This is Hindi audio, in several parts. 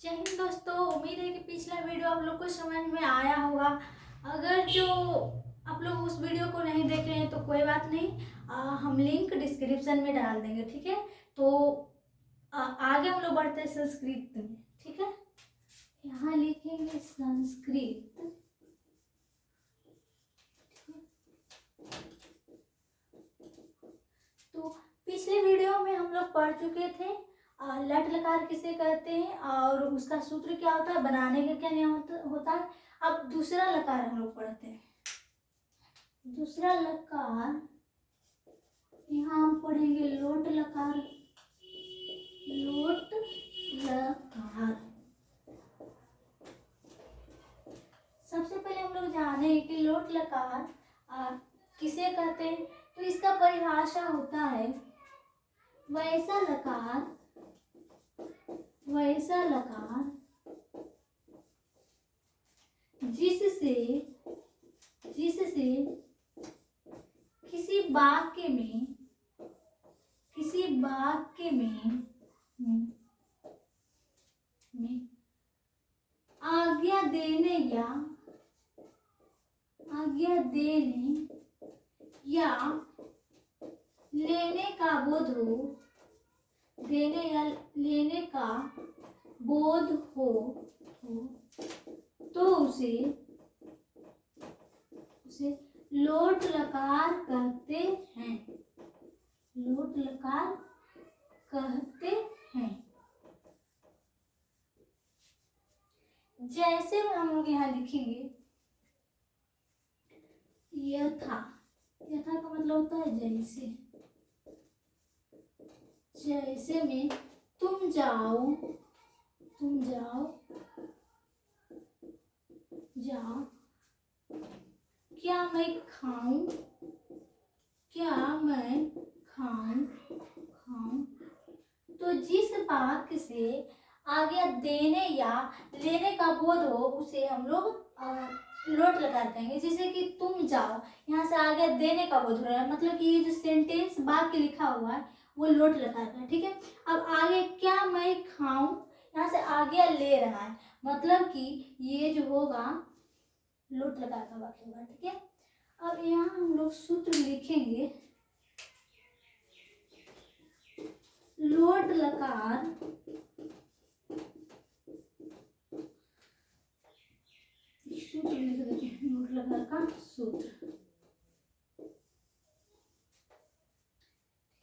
जय हिंद दोस्तों। उम्मीद है कि पिछला वीडियो आप लोग को समझ में आया होगा। अगर जो आप लोग उस वीडियो को नहीं देख रहे हैं तो कोई बात नहीं, हम लिंक डिस्क्रिप्शन में डाल देंगे, ठीक है। तो आगे हम लोग बढ़ते हैं संस्कृत में, ठीक है। यहाँ लिखेंगे संस्कृत। तो पिछले वीडियो में हम लोग पढ़ चुके थे लट लकार किसे कहते हैं और उसका सूत्र क्या होता है, बनाने का क्या नियम होता है। अब दूसरा लकार हम लोग पढ़ते हैं। दूसरा लकार यहाँ हम पढ़ेंगे लोट लकार। लोट लकार सबसे पहले हम लोग जाने कि लोट लकार किसे कहते हैं। तो इसका परिभाषा होता है वैसा लकार जिससे किसी वाक्य में आज्ञा देने या लेने का बोध हो तो उसे लोट लकार कहते हैं। लोट लकार कहते हैं। जैसे हम लोग यहाँ लिखेंगे यथा। यथा का मतलब होता है जैसे। जैसे में तुम जाओ क्या मैं खाऊं तो जिस वाक्य से आज्ञा देने या लेने का बोध हो उसे हम लोग लोट लकार कहेंगे। जैसे कि तुम जाओ, यहाँ से आज्ञा देने का बोध हो रहा है, मतलब कि ये जो सेंटेंस वाक्य लिखा हुआ है वो लोट लकार का है, ठीक है। अब आगे क्या मैं खाऊं, यहाँ से आज्ञा ले रहा है, मतलब कि ये जो होगा लोट लकार का वाक्य होगा, ठीक है। अब यहाँ हम लोग सूत्र लिखेंगे। लोट लकार सूत्र लिख देते हैं। लोट लकार का सूत्र,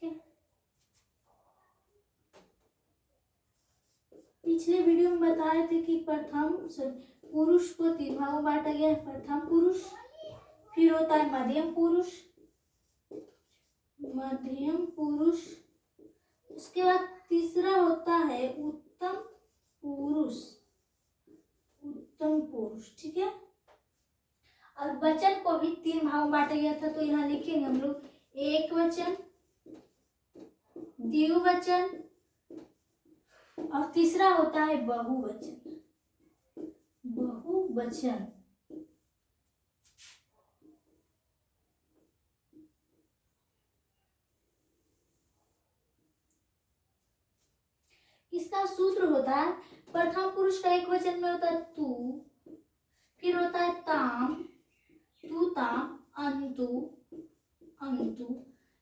ठीक है। पिछले वीडियो में बताए थे कि प्रथम पुरुष को तीन भागों में बांटा गया है। प्रथम पुरुष, फिर होता है मध्यम पुरुष, उसके बाद तीसरा होता है उत्तम पुरुष, ठीक है। और वचन को भी तीन भागों में बांटा गया था, तो यहाँ लिखेंगे हम लोग एक वचन, द्विवचन और तीसरा होता है बहुवचन। इसका सूत्र होता है प्रथम पुरुष का एक वचन में होता है तू, फिर होता है ताम, तू ताम, अंतु।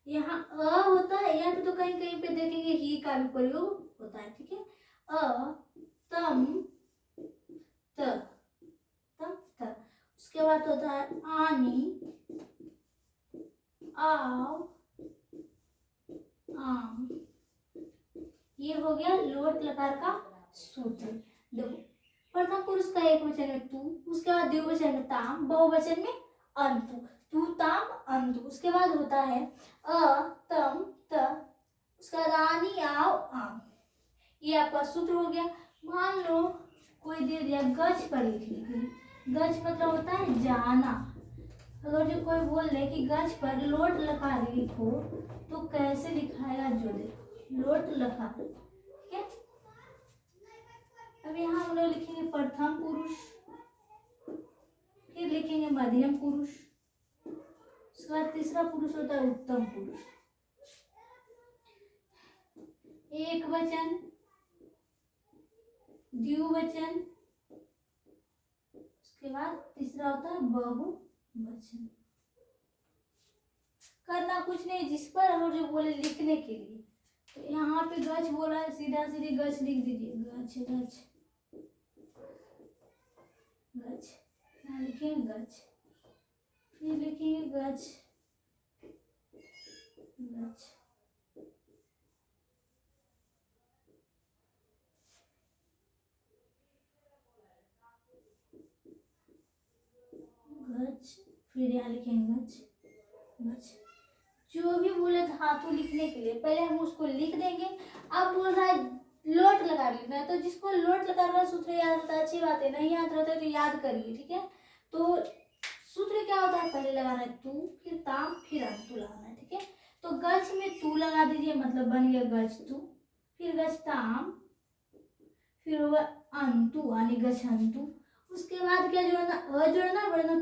यहाँ अ होता है, यहाँ पे तो कहीं कहीं पे देखेंगे ही का भी प्रयोग होता है, ठीक है। अ तम त, उसके बाद होता है आनी, आव, आम। ये हो गया लोट लकार का सूत्र। देखो, प्रथम पुरुष का एक वचन में तू, उसके बाद द्विवचन में ताम, बहुवचन में अंतु। तू ताम अंतु, उसके बाद होता है अ तम त, उसका बाद आनी, आव, आम। ये आपका सूत्र हो गया। मान लो कोई दे दिया गज पर लिखने के लिए। गज मतलब होता है जाना। अगर जो कोई बोल दे कि गज पर लोट लकार लिखो तो कैसे लिखाएगा, जो देखो लोट लकार, ठीक है। अब यहाँ हम लोग लिखेंगे प्रथम पुरुष, फिर लिखेंगे मध्यम पुरुष, उसके बाद तीसरा पुरुष होता है उत्तम पुरुष। एक वचन, द्विवचन, उसके बाद तीसरा होता है बहुवचन। करना कुछ नहीं, जिस पर और जो बोले लिखने के लिए। तो यहाँ पे गच बोला है, सीधा सीधी गच लिख दीजिए, गच गच गच, यहाँ लिखेंगे गच, फिर लिखेंगे गच गच, गच, फिर यहाँ लिखेंगे गच गच। जो भी बोले धातु लिखने के लिए पहले हम उसको लिख देंगे। अब बोल रहा है लोट लगा लिखना है, तो जिसको लोट लगा रहा है सूत्र याद रहता है, अच्छी बात है। नहीं याद रहता है तो याद करिए, ठीक है। तो सूत्र क्या होता है, पहले लगाना है तू, फिर ताम, फिर अंतु लगाना है, ठीक है। तो गच में तू लगा दीजिए, मतलब बन गया गच तू, फिर गच ताम, फिर होगा अंतु यानी गच अंतु। उसके बाद क्या जोड़ना, अ जोड़ना, वरना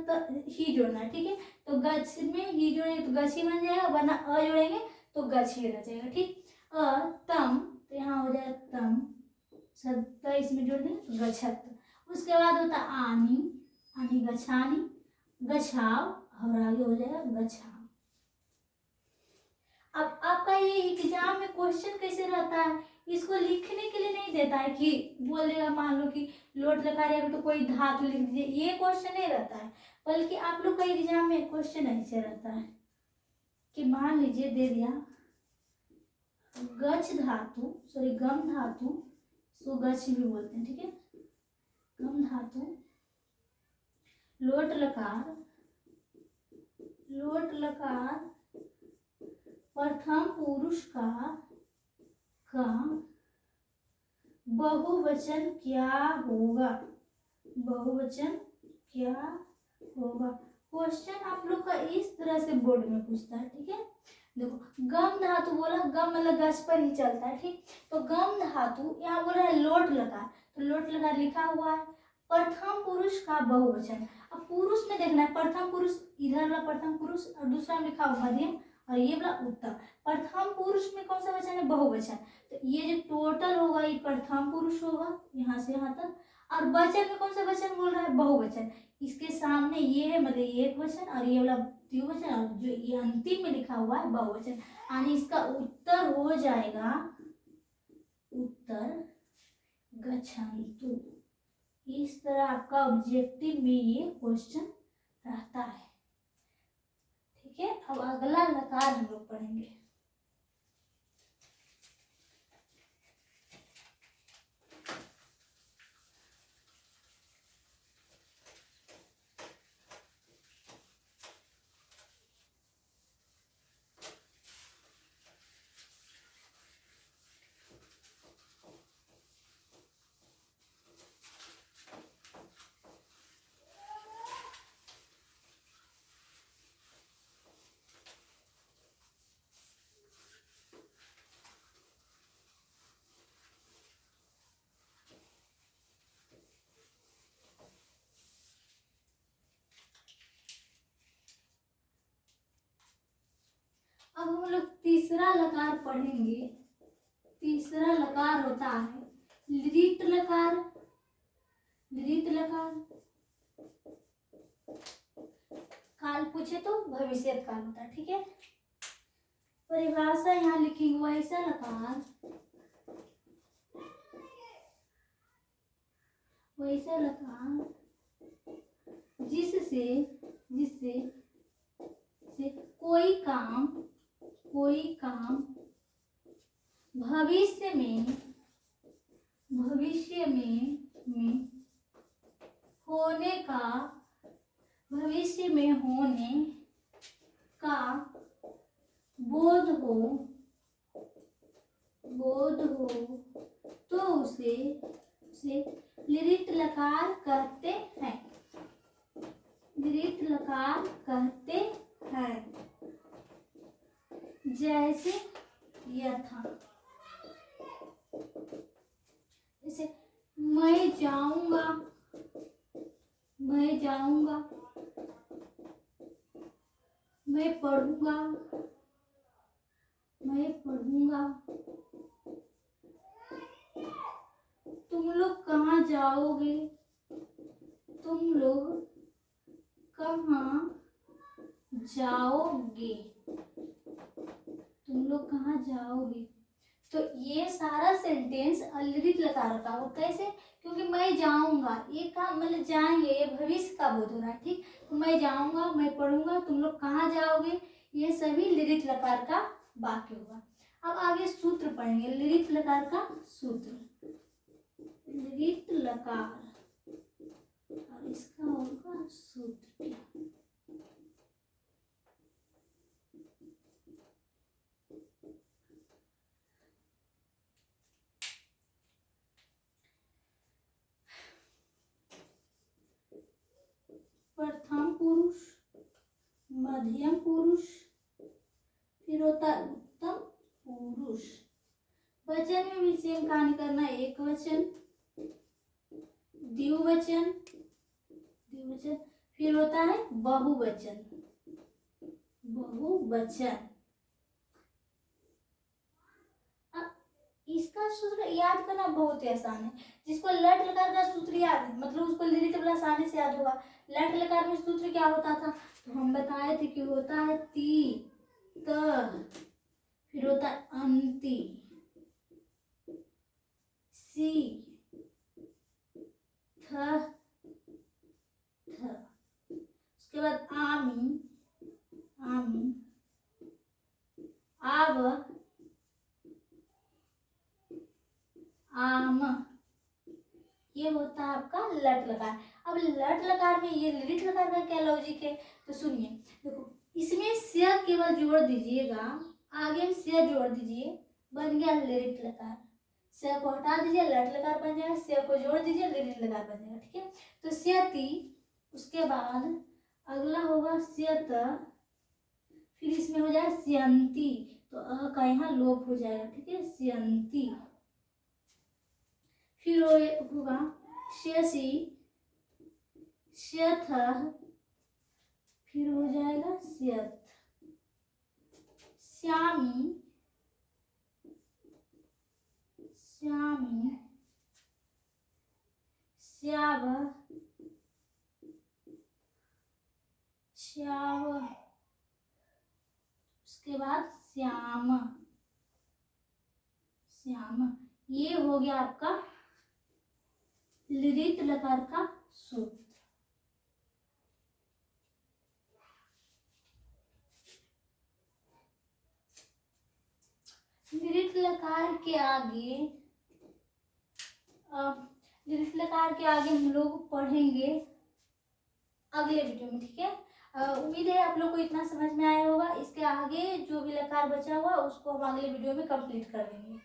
ही जोड़ना है, ठीक है। तो गच में ही जोड़ेंगे तो गच ही बन जाएगा, वरना अ जोड़ेंगे तो गच ही रह जाएगा, ठीक। अ तम, तो यहाँ हो जाएगा तम, सत्ता इसमें जोड़ देंगे तो गच्छत। उसके बाद होता आनी, आनी गछानी, गछाव, और आगे हो जाएगा गछाव। अब आपका ये एग्जाम में क्वेश्चन कैसे रहता है, इसको लिखने के लिए नहीं देता है कि बोल देगा मान लो कि लोट लगा रहे तो कोई धातु लिख दीजिए, ये क्वेश्चन नहीं रहता है। बल्कि आप लोग का एग्जाम में क्वेश्चन ऐसे रहता है कि मान लीजिए दे दिया गच धातु, सॉरी गम धातु, इसको गच भी बोलते हैं, ठीक है। गम धातु, लोट लकार, लोट लकार प्रथम पुरुष का बहुवचन क्या होगा, बहुवचन क्या होगा। क्वेश्चन आप लोग का इस तरह से बोर्ड में पूछता है, ठीक है। देखो गम धातु बोला, गम मतलब गच पर ही चलता है, ठीक। तो गम धातु यहाँ बोल रहा है लोट लकार, तो लोट लकार लिखा हुआ है, प्रथम पुरुष का बहुवचन। अब पुरुष में देखना है, प्रथम पुरुष इधर वाला प्रथम पुरुष और दूसरा में लिखा हुआ मध्यम और ये वाला उत्तम। प्रथम पुरुष में कौन सा वचन है, बहुवचन। तो ये जो टोटल होगा ये प्रथम पुरुष होगा यहाँ से यहाँ तक, और वचन में कौन सा वचन बोल रहा है, बहुवचन। इसके सामने ये है मतलब ये एक वचन और ये वाला द्विवचन, और जो ये अंतिम में लिखा हुआ है बहुवचन, यानी इसका उत्तर हो जाएगा उत्तर गच्छन्तु। इस तरह आपका ऑब्जेक्टिव में ये क्वेश्चन रहता है, ठीक है। अब अगला लकार हम लोग पढ़ेंगे। अब हम लोग तीसरा लकार पढ़ेंगे। तीसरा लकार होता है लिट लकार, लिट लकार। काल पूछे तो भविष्य काल होता है, ठीक है। परिभाषा यहाँ लिखी हुआ ऐसा लकार, वैसा लकार जिससे जिससे से कोई काम भविष्य में होने का, भविष्य में होने का बोध हो तो उसे लिट लकार कहते हैं, लिट लकार कहते हैं। जैसे यथा, जैसे मैं जाऊंगा, मैं जाऊंगा, मैं पढ़ूंगा, मैं पढ़ूंगा, तुम लोग कहाँ जाओगे? तुम लोग कहाँ जाओगे? तुम लोग कहाँ जाओगे? तो ये सारा सेंटेंस अलिरित लकार का वो कैसे? क्योंकि मैं जाऊंगा, ये का मतलब जाएंगे, ये भविष्य का बोध हो रहा है, ठीक। तो मैं जाऊंगा, मैं पढ़ूंगा, तुम लोग कहाँ जाओगे, ये सभी लिरित लकार का वाक्य होगा। अब आगे सूत्र पढ़ेंगे, लिरित लकार का सूत्र। लिरित लकार और इसका होगा सूत्र क्या? प्रथम पुरुष, मध्यम पुरुष, फिर होता है उत्तम पुरुष। वचन में भी सेम कहानी करना, एक वचन, द्विवचन, द्विवचन, फिर होता है बहुवचन, बहुवचन। इसका सूत्र याद करना बहुत ही आसान है। जिसको लट लकार का सूत्र याद है, मतलब उसको लिरिट वाला आसानी से याद होगा। लट लकार में सूत्र क्या होता था? तो हम बताए थे कि होता है ती, त, फिर होता है अंति, सी, थ, थ, उसके बाद आमी, आमी, आव, आम। ये होता है आपका लट लकार। अब लट लकार में ये लिरिट लकार का क्या लॉजिक है? तो सुनिए, देखो इसमें स्य केवल जोड़ दीजिएगा, आगे में स्य जोड़ दीजिए, बन गया लिरिट लकार। स्य को हटा दीजिए, लट लकार बन जाएगा, स्य को जोड़ दीजिए, लिरिट लकार बन जाएगा, ठीक है। तो स्यति, उसके बाद अगला होगा स्यत, फिर इसमें हो जाएगा स्यंती, तो अ का यहाँ लोप हो जाएगा, ठीक है, स्यंती। फिर होगा श्यसी, श्यथ, फिर हो जाएगा श्यत, श्यामी, श्यामी, श्याव, श्याव, उसके बाद श्याम, श्याम। ये हो गया आपका लिरिट लकार का सूत्र। लिरिट लकार के आगे, लिरिट लकार के आगे हम लोग पढ़ेंगे अगले वीडियो में, ठीक है। उम्मीद है आप लोग को इतना समझ में आया होगा। इसके आगे जो भी लकार बचा हुआ उसको हम अगले वीडियो में कंप्लीट कर देंगे।